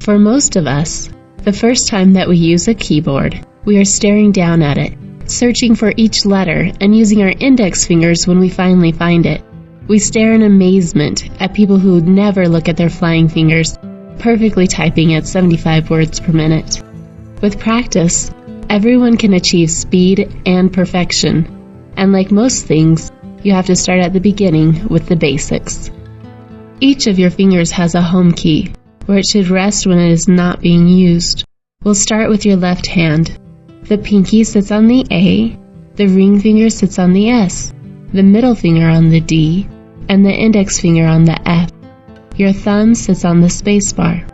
For most of us, the first time that we use a keyboard, we are staring down at it, searching for each letter and using our index fingers when we finally find it. We stare in amazement at people who never look at their flying fingers, perfectly typing at 75 words per minute. With practice, everyone can achieve speed and perfection, and like most things, you have to start at the beginning with the basics. Each of your fingers has a home key, where it should rest when it is not being used. We'll start with your left hand. The pinky sits on the A, the ring finger sits on the S, the middle finger on the D, and the index finger on the F. Your thumb sits on the space bar.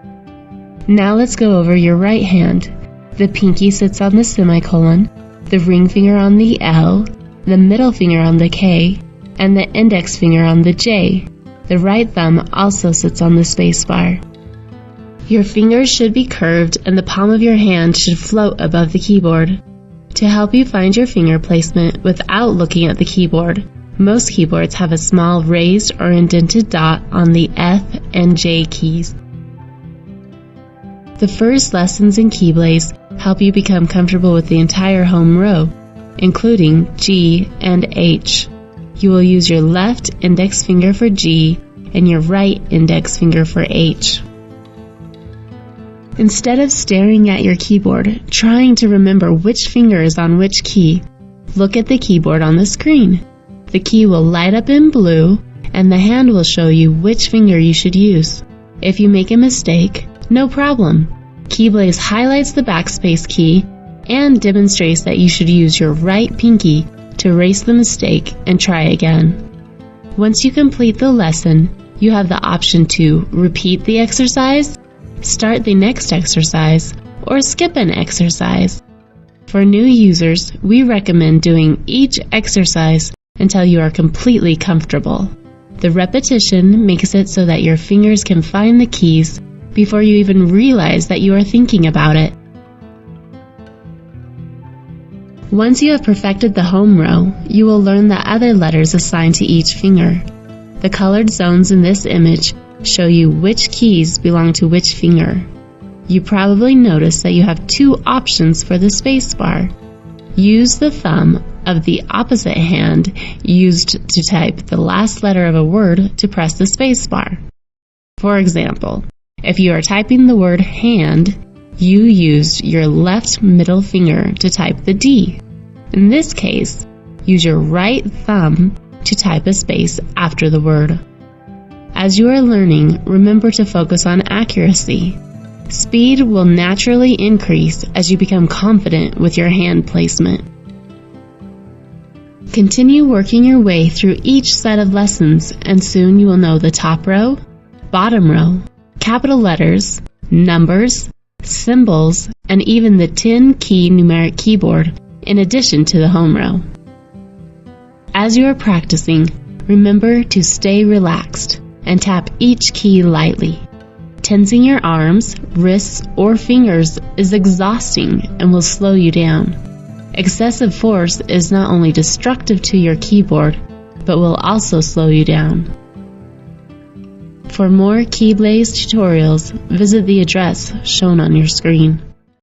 Now let's go over your right hand. The pinky sits on the semicolon, the ring finger on the L, the middle finger on the K, and the index finger on the J. The right thumb also sits on the space bar. Your fingers should be curved and the palm of your hand should float above the keyboard. To help you find your finger placement without looking at the keyboard, most keyboards have a small raised or indented dot on the F and J keys. The first lessons in KeyBlaze help you become comfortable with the entire home row, including G and H. You will use your left index finger for G and your right index finger for H. Instead of staring at your keyboard, trying to remember which finger is on which key, look at the keyboard on the screen. The key will light up in blue, and the hand will show you which finger you should use. If you make a mistake, no problem. KeyBlaze highlights the backspace key and demonstrates that you should use your right pinky to erase the mistake and try again. Once you complete the lesson, you have the option to repeat the exercise, start the next exercise, or skip an exercise. For new users, we recommend doing each exercise until you are completely comfortable. The repetition makes it so that your fingers can find the keys before you even realize that you are thinking about it. Once you have perfected the home row, you will learn the other letters assigned to each finger. The colored zones in this image show you which keys belong to which finger. You probably noticed that you have two options for the space bar. Use the thumb of the opposite hand used to type the last letter of a word to press the space bar. For example, if you are typing the word hand, you used your left middle finger to type the D. In this case, use your right thumb to type a space after the word. As you are learning, remember to focus on accuracy. Speed will naturally increase as you become confident with your hand placement. Continue working your way through each set of lessons, and soon you will know the top row, bottom row, capital letters, numbers, symbols, and even the 10-key numeric keyboard, in addition to the home row. As you are practicing, remember to stay relaxed and tap each key lightly. Tensing your arms, wrists, or fingers is exhausting and will slow you down. Excessive force is not only destructive to your keyboard, but will also slow you down. For more KeyBlaze tutorials, visit the address shown on your screen.